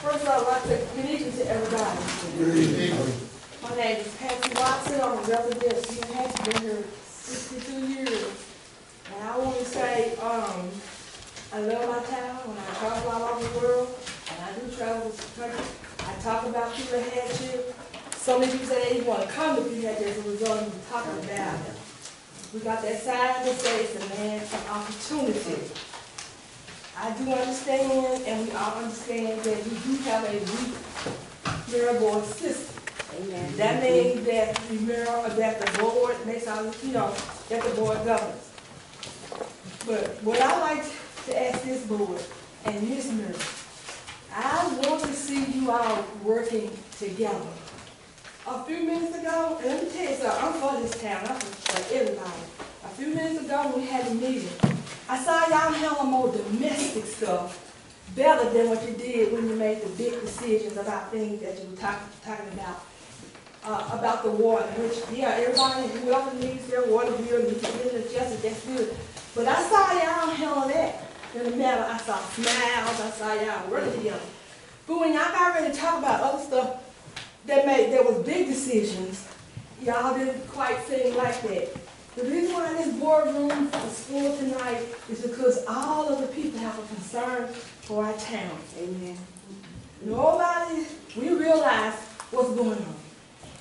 First of all, I'd like to good evening to everybody. Good evening. My name is Pelahatchie Watson. I'm a resident of Pelahatchie. Been here 62 years. And I want to say, I love my town. When I travel all over the world, and I do travel this country, I talk about Pelahatchie. So many people say they even want to come to Pelahatchie as a result of me talking about it. We got that side that says the land of opportunity. I do understand, and we all understand that we do have a weak mayor board system. Amen. That means that the mayor, that the board makes all, that the board governs. But what I like to ask this board and this mayor, I want to see you all working together. A few minutes ago, and let me tell you something, I'm for this town, I'm for everybody. A few minutes ago when we had a meeting, I saw y'all handle more domestic stuff better than what you did when you made the big decisions about things that you were talking about the water, which, yeah, everybody, whoever needs their water bill needs to get it adjusted, that's good. But I saw y'all handle that in the matter. I saw smiles, I saw y'all working together. But when y'all got ready to talk about other stuff there was big decisions, y'all didn't quite seem like that. The reason why this boardroom is full tonight is because all of the people have a concern for our town. Amen. Nobody, we realize what's going on.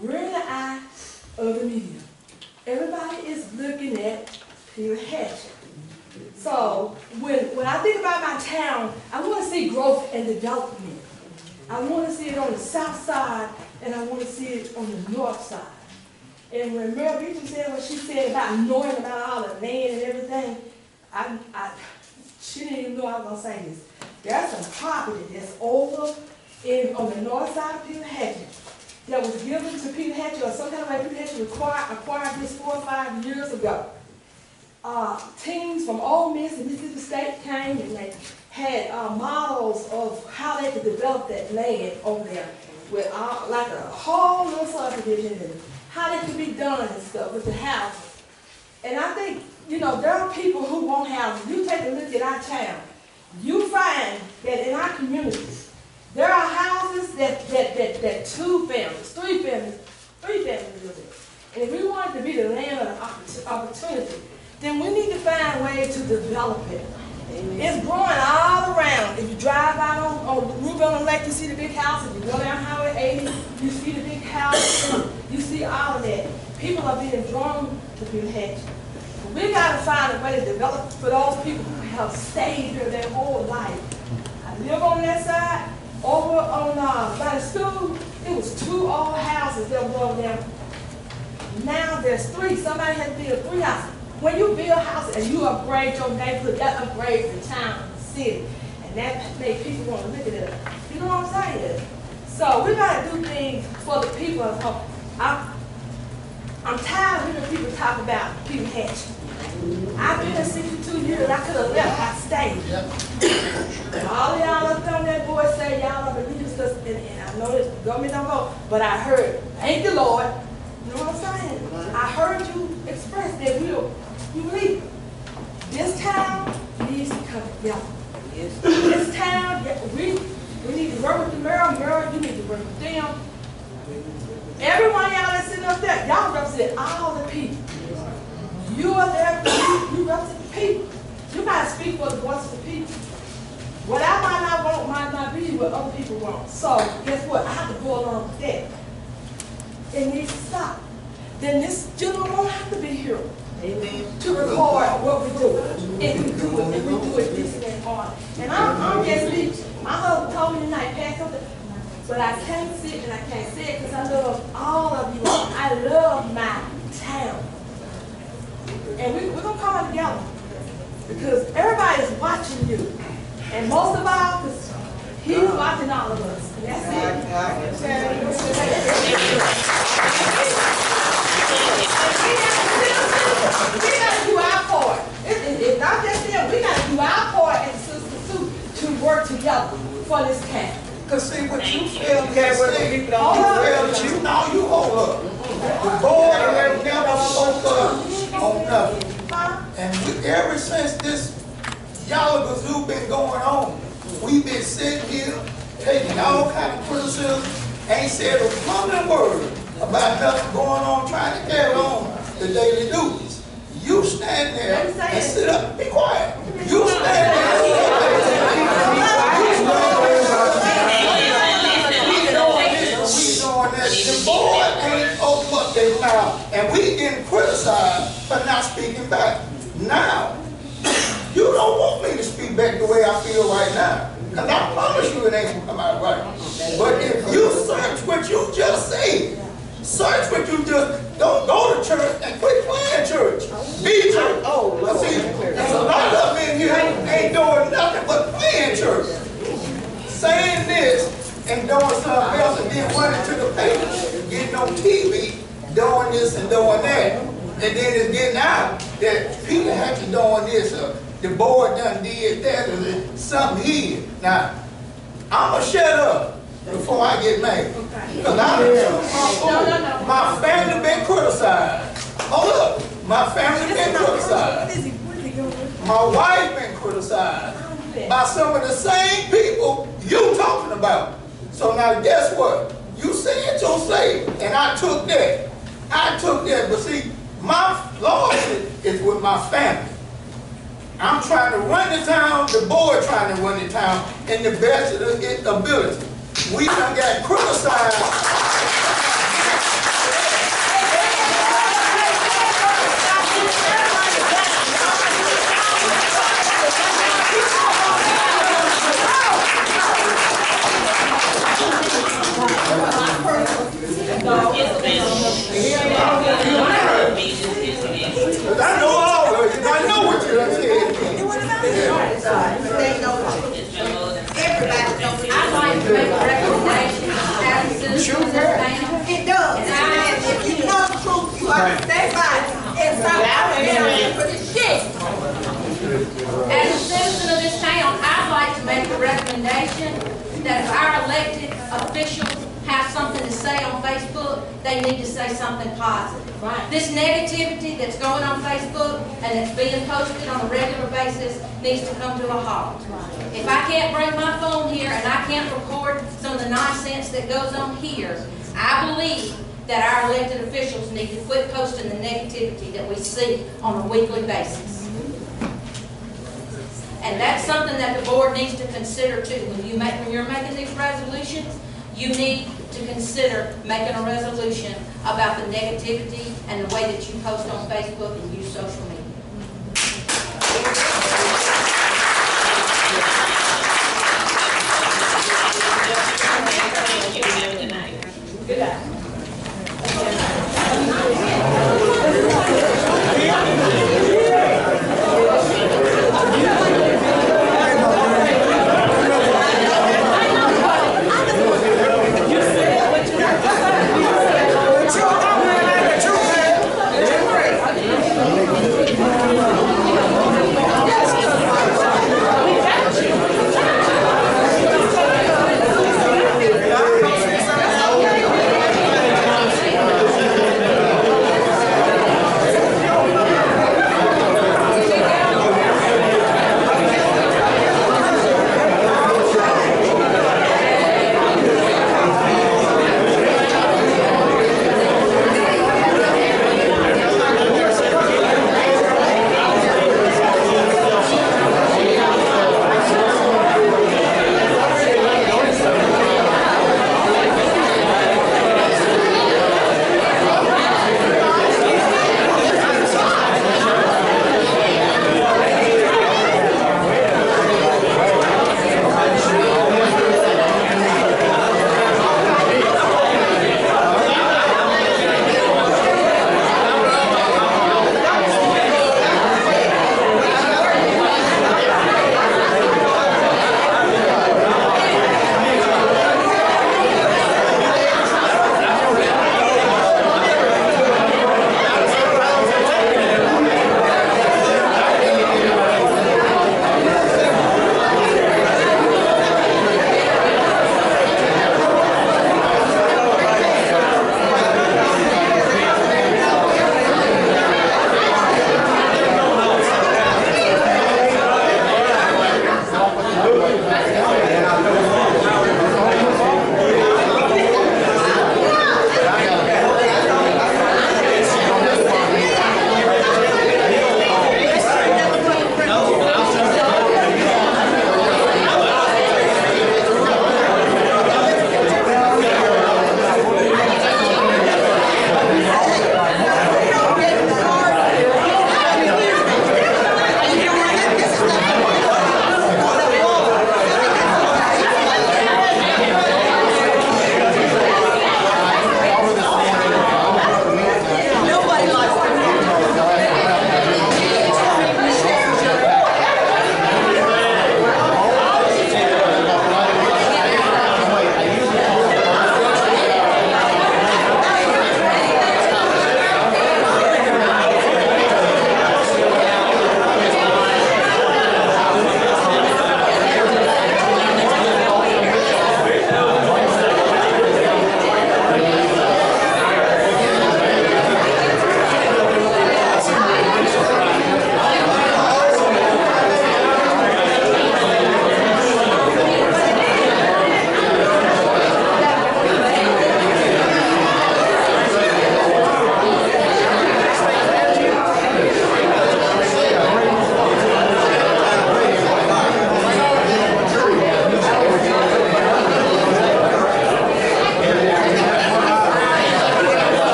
We're in the eye of the media. Everybody is looking at Pelahatchie. So when I think about my town, I want to see growth and development. I want to see it on the south side, and I want to see it on the north side. And when Mayor Beecham said what she said about knowing about all the land and everything, she didn't even know I was going to say this. There's some property that's over on the north side of Pelahatchie that was given to Pelahatchie, or some kind of way Pelahatchie acquired this 4 or 5 years ago. Teams from Ole Miss and Mississippi State came and they had models of how they could develop that land over there with like a whole little subdivision and how they could be done and stuff with the houses. And I think, there are people who want houses. You take a look at our town. You find that in our communities, there are houses that 2 families, 3 families live in. And if we want it to be the land of opportunity, then we need to find ways to develop it. Amen. It's growing all around. If you drive out on Ruby on the Lake, you see the big house. If you go down Highway 80, you see the big house. You see all of that. People are being drawn to Pelahatchie. We got to find a way to develop for those people who have stayed here their whole life. I live on that side. Over on by the school, it was 2 old houses that were over there. Now there's 3. Somebody has to build 3 houses. When you build houses and you upgrade your neighborhood, that upgrades the town, the city, and that makes people want to look at it. You know what I'm saying? So we gotta do things for the people of home. I'm tired of hearing people talk about Pelahatchie. I've been here 62 years. I could have left. I stayed. All of y'all up on that board say y'all don't believe us, and I know this government don't go, but I heard, thank the Lord. You know what I'm saying? I heard you express that you believe. This town needs to come together. Yes. This town, we need to work with the mayor, you need to work with them. Everyone y'all that's sitting up there, y'all represent all the people. You are there, you represent the people. You gotta speak for the voice of the people. What I might not want might not be what other people want. So guess what? I have to go along with that. It needs to stop. Then this gentleman won't have to be here. Amen. To record what we do. And we do it decent and hard. And I'm just speaking. My husband told me tonight, pass something. But I can't sit and I can't say it because I love all of you. I love my town. And we're going to come out together. Because everybody is watching you. And most of all, because he's watching all of us. And that's it. We got to do our part. It's not just them. We got to do our part as sisters too to work together for this town. Because see what you feel, you know you hold up. The board will never spoke up on nothing. And ever since this Yalla Bazoo been going on, we've been sitting here taking all kind of criticism, ain't said a mumbling word about nothing going on, trying to carry on the daily duties. You stand there and sit up, be quiet. You stand the board ain't open up their mouth, and we getting criticized for not speaking back. Now, you don't want me to speak back the way I feel right now, because I promise you it ain't gonna come out right. But if you search what you just said, search what you just, don't go to church and quit playing church. Be church. See, there's a lot of them in here ain't doing nothing but playing church. Saying this and doing something else and then running to the paper, getting on TV, doing this and doing that. And then it's getting out that Pelahatchie doing this, the board done did that, or something here. Now, I'm going to shut up before I get mad. Because my family been criticized. Hold up. My family been criticized. My wife been criticized by some of the same people you talking about. So now guess what? You said your say, and I took that. I took that. But see, my lordship is with my family. I'm trying to run the town, the board trying to run the town in the best of its ability. We done got criticized. I know all of it. I know what you're saying. Everybody knows. I'd like to make a recommendation as a citizen of this town. It does. And if you know the truth, you have to stay by it and stop for the shit. As a citizen of this town, I'd like to make a recommendation that if our elected officials have something to say on Facebook, they need to say something positive. Right. This negativity that's going on Facebook and that's being posted on a regular basis needs to come to a halt. Right. If I can't bring my phone here and I can't record some of the nonsense that goes on here, I believe that our elected officials need to quit posting the negativity that we see on a weekly basis. And that's something that the board needs to consider too. When you're making these resolutions, you need to consider making a resolution about the negativity and the way that you post on Facebook and use social media.